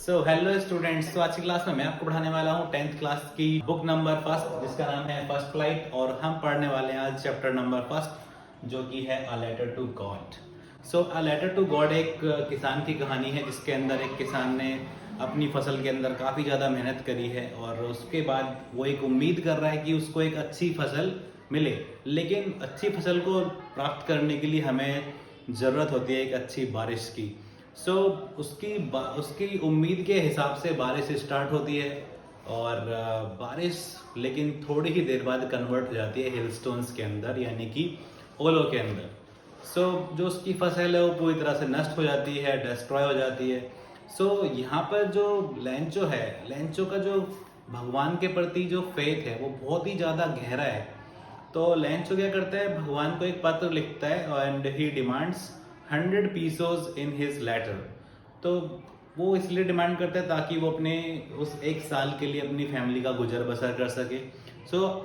Hello students, तो आज की क्लास में मैं आपको पढ़ाने वाला हूँ 10th क्लास की बुक नंबर फर्स्ट, जिसका नाम है फर्स्ट फ्लाइट। और हम पढ़ने वाले हैं आज चैप्टर नंबर फर्स्ट, जो कि है a letter to God. A letter to God एक किसान की कहानी है, जिसके अंदर एक किसान ने अपनी फसल के अंदर काफ़ी ज़्यादा मेहनत करी है और उसके बाद वो एक उम्मीद कर रहा है कि उसको एक अच्छी फसल मिले। लेकिन अच्छी फसल को प्राप्त करने के लिए हमें ज़रूरत होती है एक अच्छी बारिश की। उसकी उम्मीद के हिसाब से बारिश स्टार्ट होती है और बारिश लेकिन थोड़ी ही देर बाद कन्वर्ट हो जाती है हिलस्टोन्स के अंदर, यानी कि ओलों के अंदर। जो उसकी फसल है वो पूरी तरह से नष्ट हो जाती है, डिस्ट्रॉय हो जाती है। यहाँ पर जो लेंचो का जो भगवान के प्रति जो फेथ है वो बहुत ही ज़्यादा गहरा है। तो लेंचो क्या करता है, भगवान को एक पत्र लिखता है and he demands 100 pesos in his letter. तो वो इसलिए डिमांड करता है ताकि वो अपने उस एक साल के लिए अपनी फैमिली का गुजर बसर कर सके।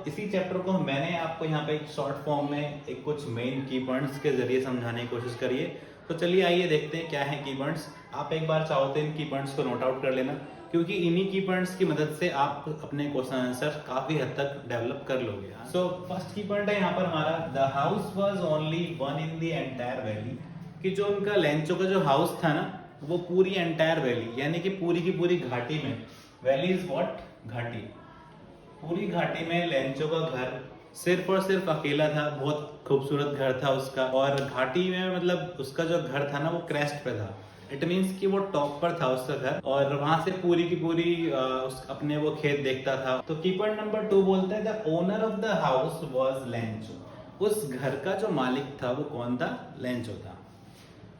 इसी चैप्टर को मैंने आपको यहाँ पे एक शॉर्ट फॉर्म में एक कुछ मेन की पॉइंट्स के जरिए समझाने की कोशिश करी है। तो चलिए आइए देखते हैं क्या है की पॉइंट्स। आप एक बार चाहो तो इन की पॉइंट्स को नोट आउट कर लेना, क्योंकि इन्हीं की पॉइंट्स की मदद से आप अपने क्वेश्चन आंसर काफी हद तक डेवलप कर लोगे। फर्स्ट की पॉइंट है यहाँ पर हमारा, the house was only one in the entire valley. कि जो उनका लेंचो का जो हाउस था ना, वो पूरी एंटायर वैली यानी कि पूरी की पूरी घाटी में, वैली इज व्हाट, घाटी, पूरी घाटी में लेंचो का घर सिर्फ और सिर्फ अकेला था। बहुत खूबसूरत घर था उसका, और घाटी में मतलब उसका जो घर था ना वो क्रेस्ट पे था। इट मीन्स कि वो टॉप पर था उसका घर, और वहां से पूरी की पूरी अपने वो खेत देखता था। तो की पॉइंट नंबर 2 बोलता है, the owner of the house was Lencho. उस घर का जो मालिक था वो कौन था, लेंचो था।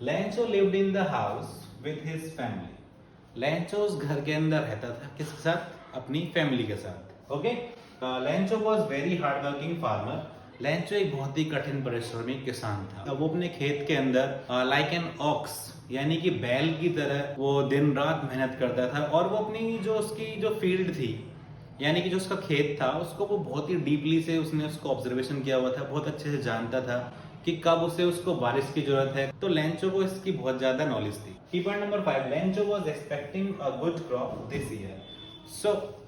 Lencho lived in the house with his family. Lencho उस घर के अंदर रहता था किसके साथ, अपनी फैमिली के साथ। Okay, Lencho was very hard working farmer. Lencho एक बहुत ही कठिन परिश्रमी किसान था। वो अपने खेत के अंदर लाइक एन ऑक्स यानी कि बैल की तरह वो दिन रात मेहनत करता था, और वो अपनी जो उसकी जो फील्ड थी यानी कि जो उसका खेत था उसको वो बहुत ही डीपली से उसने उसको ऑब्जर्वेशन किया हुआ था, बहुत अच्छे से जानता था कि कब उसको बारिश की जरूरत है। तो लेंचो को इसकी बहुत ज्यादा नॉलेज थी। की point number 5, Lencho was expecting a good crop this year.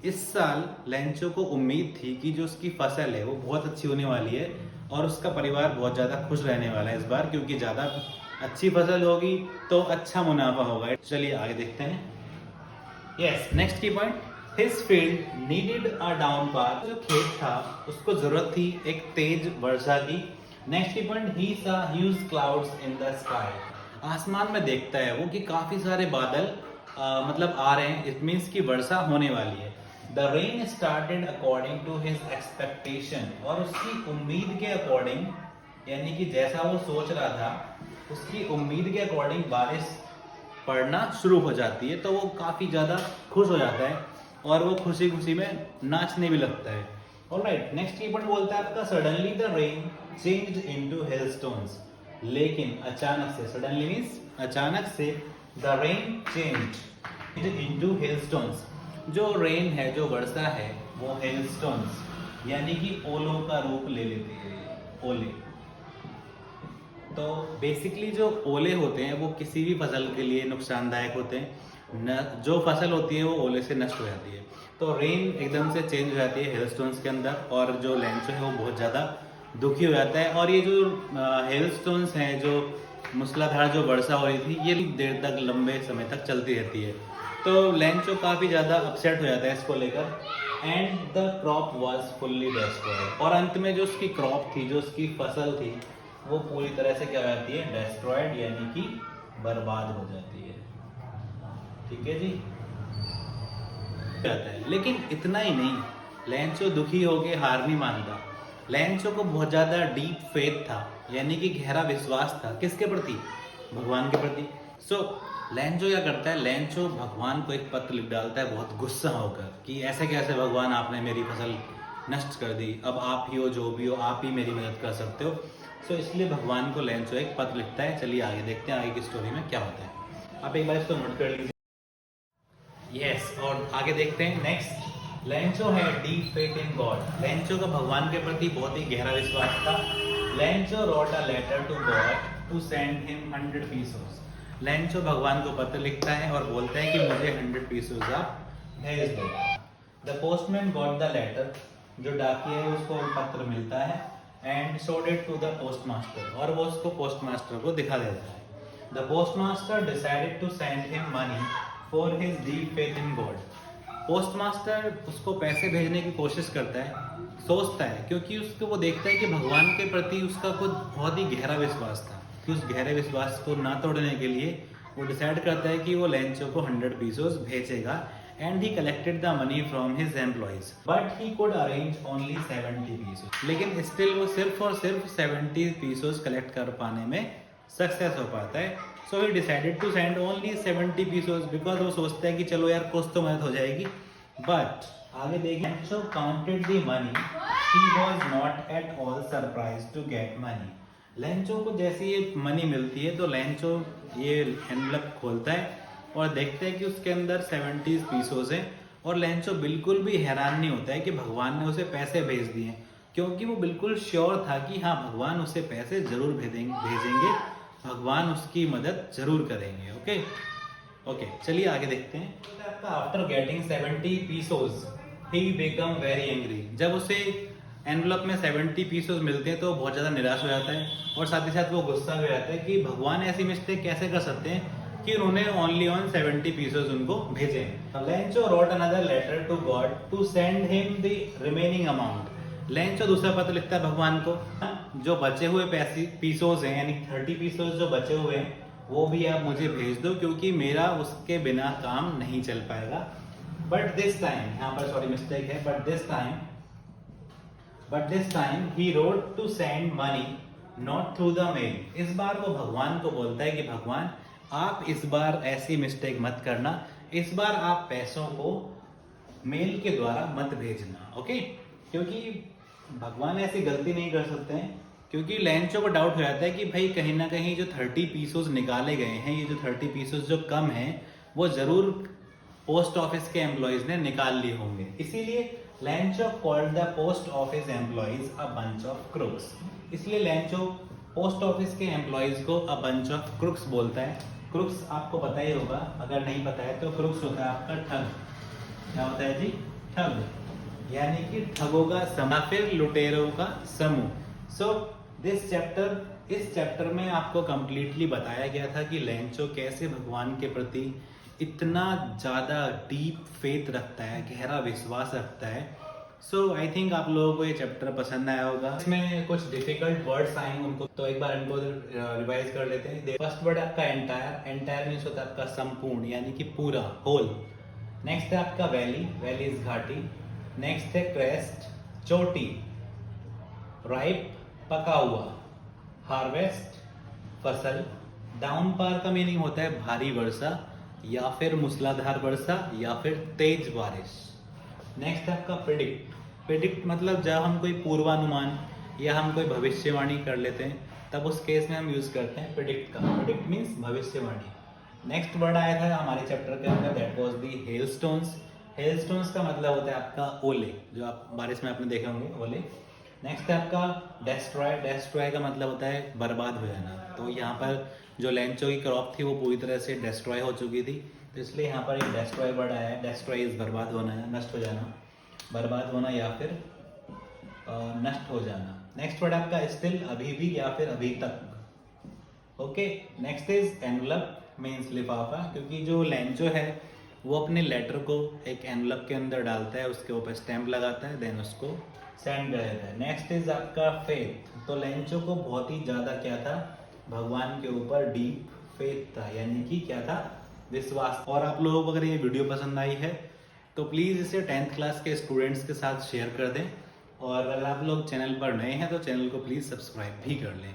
इस साल लेंचो को उम्मीद थी कि जो उसकी फसल है वो बहुत अच्छी होने वाली है और उसका परिवार बहुत ज्यादा खुश रहने वाला है इस बार, क्योंकि ज्यादा अच्छी फसल होगी तो अच्छा मुनाफा होगा। चलिए आगे देखते हैं। यस, नेक्स्ट की point, his field needed a down path. जो खेत था उसको जरूरत थी एक तेज वर्षा की। नेक्स्ट की पॉइंट, ही सा huge clouds in the sky. आसमान में देखता है वो कि काफी सारे बादल मतलब आ रहे हैं। इट मीन्स की वर्षा होने वाली है। The rain started according to his expectation. और उसकी उम्मीद के अकॉर्डिंग, यानी कि जैसा वो सोच रहा था उसकी उम्मीद के अकॉर्डिंग बारिश पढ़ना शुरू हो जाती है। तो वो काफी ज्यादा खुश हो जाता है और वो खुशी खुशी में नाचने भी लगता है। ऑलराइट, नेक्स्ट की पॉइंट बोलता है आपका, suddenly the rain changed into hailstones. लेकिन अचानक से, सडनली मींस अचानक से, the rain changed into hailstones. जो रेन है, जो वर्षा है, वो हेलस्टोन्स यानी कि ओलों का रूप ले लेती है। ओले, तो बेसिकली जो ओले होते हैं वो किसी भी फसल के लिए नुकसानदायक होते हैं। जो फसल होती है वो ओले से नष्ट हो जाती है। तो रेन एकदम से चेंज हो जाती है हेलस्टोन्स के अंदर, और जो लेंचो है वो बहुत ज़्यादा दुखी हो जाता है। और ये जो हेलस्टोन्स हैं, जो मूसलाधार जो वर्षा हो रही थी, ये देर तक, लंबे समय तक चलती रहती है। तो लेंचो काफ़ी ज़्यादा अपसेट हो जाता है इसको लेकर। And the crop was fully destroyed. और अंत में जो उसकी क्रॉप थी, जो उसकी फसल थी, वो पूरी तरह से क्या हो जाती है, डिस्ट्रॉयड यानी कि बर्बाद हो जाती है। ठीक है जी, जाता है। लेकिन इतना ही नहीं, लेंचो दुखी होके हार नहीं मानता। लेंचो को बहुत ज्यादा डीप फेथ था, यानी कि गहरा विश्वास था किसके प्रति, भगवान के प्रति। लेंचो क्या करता है, लेंचो भगवान को एक पत्र लिख डालता है बहुत गुस्सा होकर कि ऐसे कैसे भगवान, आपने मेरी फसल नष्ट कर दी, अब आप ही हो, जो भी हो, आप ही मेरी मदद कर सकते हो। इसलिए भगवान को लेंचो एक पत्र लिखता है। चलिए आगे देखते हैं आगे की स्टोरी में क्या होता है। आप एक बार इसको नोट कर लीजिए। यस, और आगे देखते हैं। नेक्स्ट, लेंचो है deep faith in God. Lencho का भगवान के प्रति बहुत ही गहरा विश्वास था। Lencho wrote a letter to God to send him 100 pesos. Lencho भगवान को पत्र लिखता है और बोलता है कि मुझे 100 पीसेस आप भेज दो। The postman got the letter, जो डाकिया है उसको पत्र मिलता है, and showed it to the postmaster, और वो उसको पोस्ट मास्टर को दिखा देता है। The postmaster decided to send him money for his deep faith in God. Postmaster उसको पैसे भेजने की कोशिश करता है, सोचता है, क्योंकि उसको वो देखता है कि भगवान के प्रति उसका कुछ बहुत ही गहरा विश्वास था, कि उस गहरे विश्वास को ना तोड़ने के लिए वो डिसाइड करता है कि वो लेंचो को 100 पीसेस भेजेगा, and he collected the money from his employees, but he could arrange only 70 pieces. लेकिन स्टिल वो सिर्फ और सिर्फ 70 पीसेस कलेक्ट कर पाने में सक्सेस हो पाता है। So he decided to send only 70 pieces, because वो सोचता है कि चलो यार कुछ तो मदद हो जाएगी। बट आगे देखिए, Lencho counted the money, he was not at all surprised to get money. Lencho को जैसे ये मनी मिलती है तो लेंचो ये एनवलप खोलता है और देखता है कि उसके अंदर 70 पीसेस हैं, और लेंचो बिल्कुल भी हैरान नहीं होता है कि भगवान ने उसे पैसे भेज दिए, क्योंकि वो बिल्कुल श्योर था कि हाँ भगवान उसे पैसे जरूर भेजेंगे, भगवान उसकी मदद जरूर करेंगे। ओके, चलिए आगे देखते हैं। After getting 70 pieces he become very angry. जब उसे एनवलप में 70 पीसेस मिलते हैं तो बहुत ज़्यादा निराश हो जाता है, और साथ ही साथ वो गुस्सा भी हो जाता है कि भगवान ऐसी मिस्टेक कैसे कर सकते हैं कि उन्होंने ओनली ऑन 70 पीसेस उनको भेजे। Lencho wrote another letter to God to send him the remaining amount. Lencho दूसरा पत्र लिखता है भगवान को, जो बचे हुए पैसे पीसेस हैं, यानी 30 पीसेस जो बचे हुए हैं वो भी आप मुझे भेज दो, क्योंकि मेरा उसके बिना काम नहीं चल पाएगा। बट दिस टाइम, यहाँ पर सॉरी मिस्टेक है, but this time he wrote to send money not through the mail. इस बार वो भगवान को बोलता है कि भगवान आप इस बार ऐसी मिस्टेक मत करना, इस बार आप पैसों को मेल के द्वारा मत भेजना। ओके, क्योंकि भगवान ऐसी गलती नहीं कर सकते हैं, क्योंकि लेंचो को डाउट हो जाता है कि भाई कहीं ना कहीं जो 30 पीसेस निकाले गए हैं, ये जो 30 पीसेस जो कम हैं वो जरूर पोस्ट ऑफिस के एम्प्लॉयज ने निकाल लिए होंगे। इसीलिए Lencho called the post office employees a bunch of crooks. इसलिए लेंचो पोस्ट ऑफिस के एम्प्लॉयज को अ बंच ऑफ क्रुक्स बोलता है। क्रुक्स आपको पता ही होगा, अगर नहीं पता है तो क्रुक्स होता है आपका ठग। क्या होता है जी? ठग, यानी कि ठगों का समूह, फिर लुटेरों का समूह। सो इस चैप्टर में आपको कंप्लीटली बताया गया था कि लेंचो कैसे भगवान के प्रति इतना ज़्यादा डीप फेथ रखता है, गहरा विश्वास रखता है। सो आई थिंक आप लोगों को ये चैप्टर पसंद आया होगा। इसमें कुछ डिफिकल्ट वर्ड्स आएंगे उनको, तो एक बार इनको रिवाइज कर लेते हैं। फर्स्ट वर्ड आपका एंटायर मीन्स होता है आपका संपूर्ण, यानी कि पूरा, होल। नेक्स्ट है आपका वैली इज घाटी। नेक्स्ट है क्रेस्ट, चोटी। राइप, पका हुआ। हार्वेस्ट, फसल। डाउनपार का मीनिंग होता है भारी वर्षा, या फिर मूसलाधार वर्षा, या फिर तेज बारिश। नेक्स्ट है आपका प्रिडिक्ट मतलब जब हम कोई पूर्वानुमान या हम कोई भविष्यवाणी कर लेते हैं तब उस केस में हम यूज करते हैं प्रिडिक्ट का। प्रिडिक्ट मीन्स भविष्यवाणी। नेक्स्ट वर्ड आया था हमारे चैप्टर के अंदर, दैट वाज दी हेलस्टोन्स। हेलस्टोन्स का मतलब होता है आपका ओले, जो आप बारिश में आपने देखे होंगे, ओले। नेक्स्ट है आपका डेस्ट्रॉय का मतलब होता है बर्बाद हो जाना। तो यहाँ पर जो लेंचो की क्रॉप थी वो पूरी तरह से डिस्ट्रॉय हो चुकी थी, तो इसलिए यहाँ पर एक डेस्ट्रॉय वर्ड आया है। डेस्ट्रॉय इज बर्बाद होना, नष्ट हो जाना, बर्बाद होना या फिर नष्ट हो जाना। नेक्स्ट वर्ड आपका स्टिल, अभी भी या फिर अभी तक। Okay, next is envelope means लिफाफा, क्योंकि जो लेंचो है वो अपने लेटर को एक एनवलप के अंदर डालता है, उसके ऊपर स्टैंप लगाता है, देन उसको सेंड कर देता है। नेक्स्ट इज आपका फेथ। तो लेंचो को बहुत ही ज्यादा क्या था, भगवान के ऊपर डीप फेथ था, यानी कि क्या था, विश्वास। और आप लोगों को अगर ये वीडियो पसंद आई है तो प्लीज़ इसे 10th क्लास के स्टूडेंट्स के साथ शेयर कर दें, और अगर आप लोग चैनल पर नए हैं तो चैनल को प्लीज़ सब्सक्राइब भी कर लें।